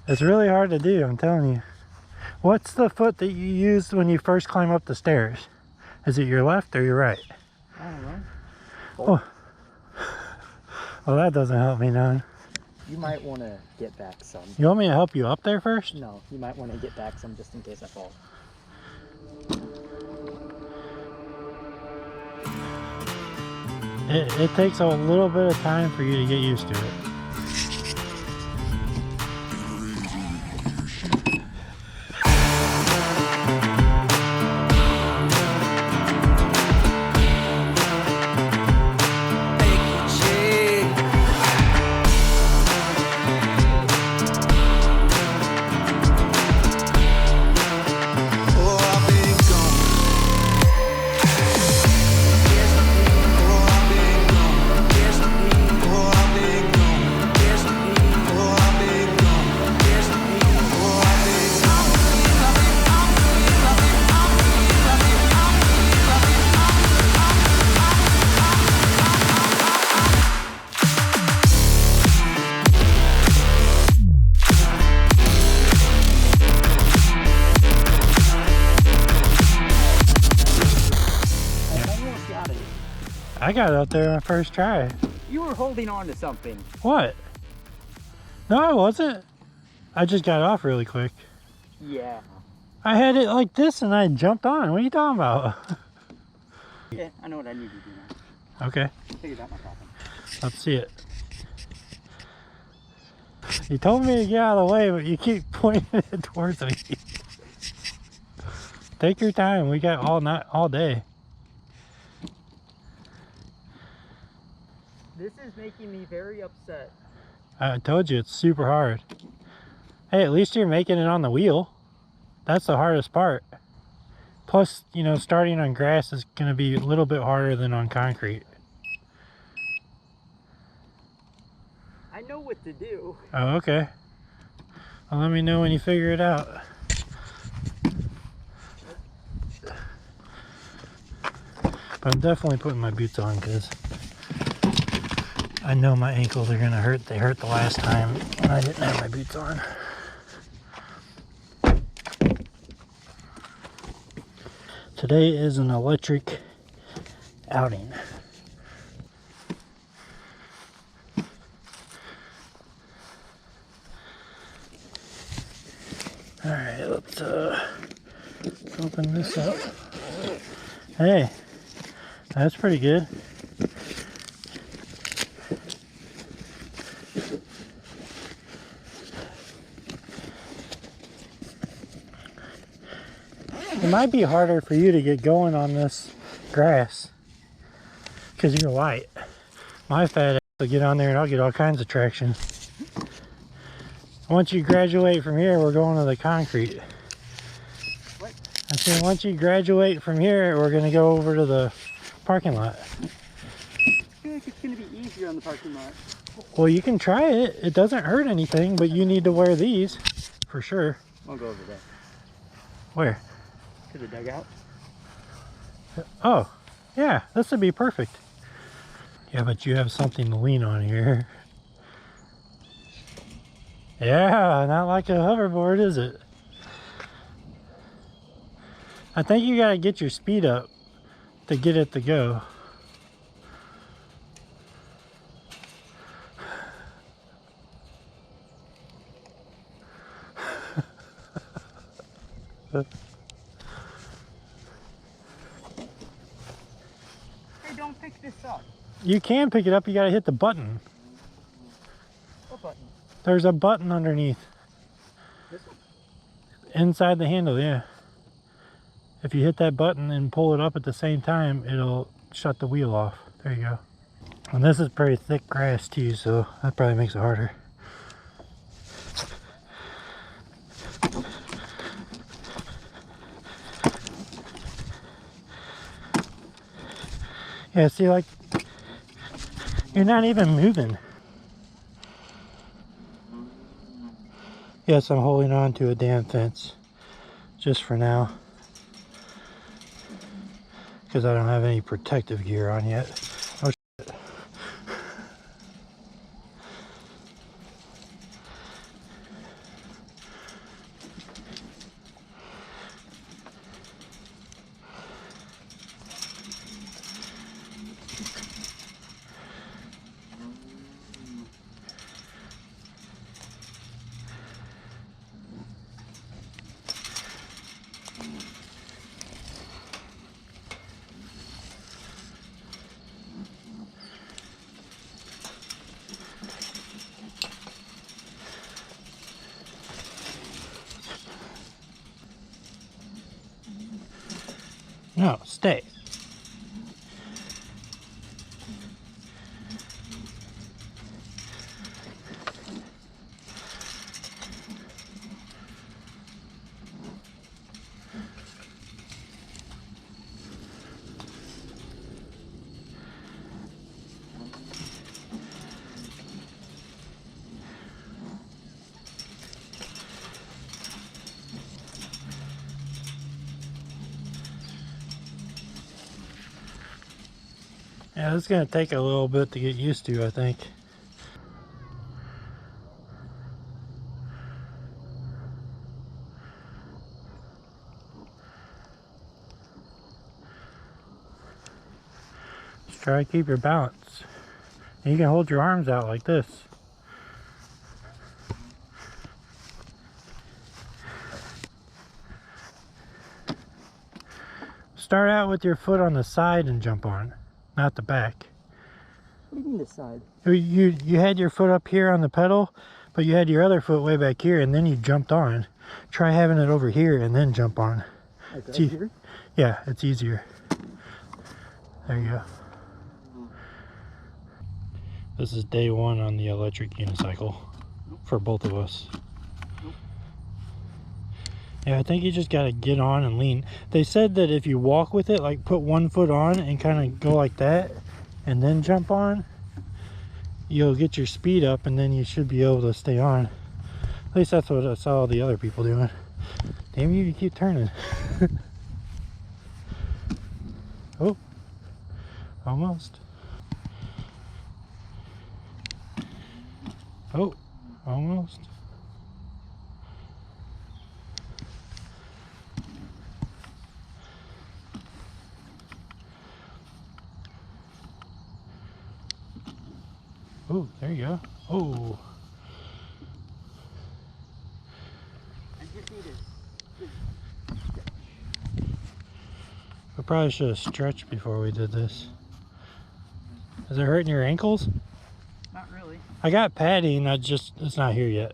It's really hard to do, I'm telling you. What's the foot that you used when you first climb up the stairs? Is it your left or your right? I don't know. Oh. Well, that doesn't help me none. You might want to get back some. You want me to help you up there first? No, you might want to get back some just in case I fall. It takes a little bit of time for you to get used to it. I got out there on my first try. You were holding on to something. What? No, I wasn't. I just got off really quick. Yeah. I had it like this and I jumped on. What are you talking about? Yeah, I know what I need to do now. Okay. Figured out my problem. Let's see it. You told me to get out of the way, but you keep pointing it towards me. Take your time. We got all night, all day. This is making me very upset. I told you it's super hard. Hey, at least you're making it on the wheel. That's the hardest part. Plus, you know, starting on grass is going to be a little bit harder than on concrete. I know what to do. Oh, okay. Well, let me know when you figure it out. But I'm definitely putting my boots on because I know my ankles are going to hurt. They hurt the last time when I didn't have my boots on. Today is an electric outing. All right, let's open this up. Hey, that's pretty good. It might be harder for you to get going on this grass because you're light. My fat ass will get on there and I'll get all kinds of traction. Once you graduate from here, we're going to the concrete. What? I said once you graduate from here, we're going to go over to the parking lot. I feel like it's going to be easier on the parking lot. Well, you can try it. It doesn't hurt anything, but you need to wear these for sure. I'll go over there. Where? To the dugout. Oh, yeah, this would be perfect. Yeah, but you have something to lean on here. Yeah, not like a hoverboard, is it? I think you gotta get your speed up to get it to go. Hey, don't pick this up. You can pick it up, you gotta hit the button. What button? There's a button underneath. This one? Inside the handle, yeah. If you hit that button and pull it up at the same time, it'll shut the wheel off. There you go. And this is pretty thick grass too, so that probably makes it harder. Yeah, see, like, you're not even moving. Yes, I'm holding on to a damn fence just for now because I don't have any protective gear on yet. Oh shit. No, stay. Yeah, it's gonna take a little bit to get used to, I think. Just try to keep your balance. And you can hold your arms out like this. Start out with your foot on the side and jump on, not the back. What do you mean the side? You had your foot up here on the pedal, but you had your other foot way back here, and then you jumped on. Try having it over here and then jump on. Like that here? Yeah, it's easier. There you go. This is day one on the electric unicycle for both of us. Yeah, I think you just gotta get on and lean. They said that if you walk with it, like put one foot on and kind of go like that and then jump on, you'll get your speed up and then you should be able to stay on. At least that's what I saw the other people doing. Damn you keep turning. Oh, almost. Oh, almost. Oh, there you go. Oh. I just need to. We probably should have stretched before we did this. Is it hurting your ankles? Not really. I got padding, it's not here yet.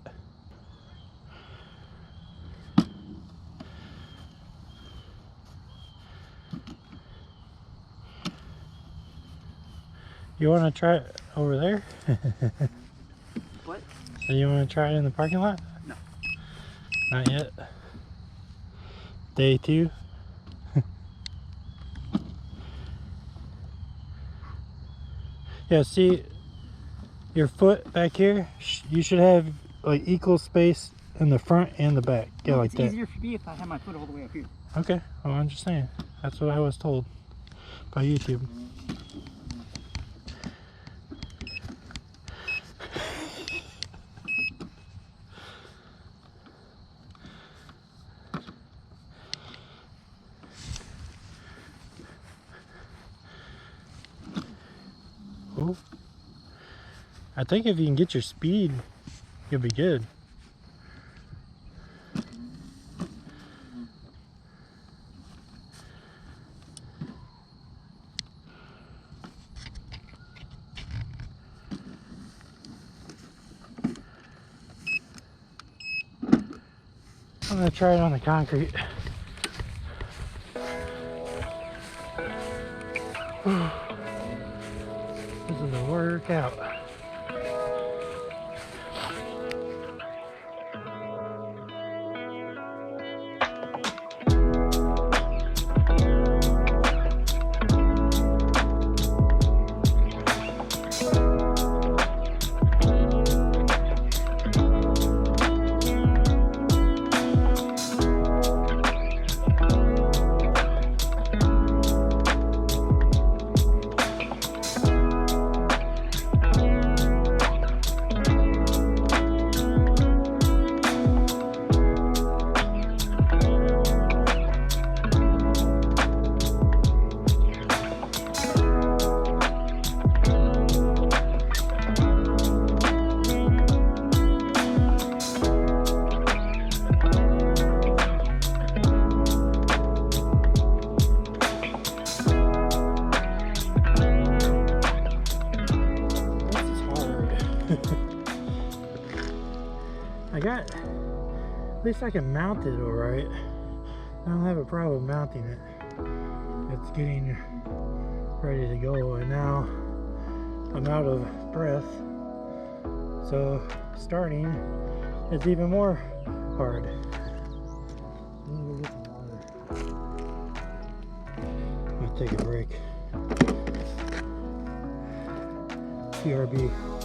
You want to try it over there? What? So you want to try it in the parking lot? No. Not yet. Day 2. Yeah, see your foot back here? You should have like equal space in the front and the back. Yeah, No, like it's that. It's easier for me if I have my foot all the way up here. Okay, well, I'm just saying. That's what I was told by YouTube. Ooh. I think if you can get your speed, you'll be good. I'm gonna try it on the concrete. This is a workout. At least I can mount it all right. I don't have a problem mounting it. it's getting ready to go, and now I'm out of breath, so starting is even more hard. I'm gonna take a break. PRB.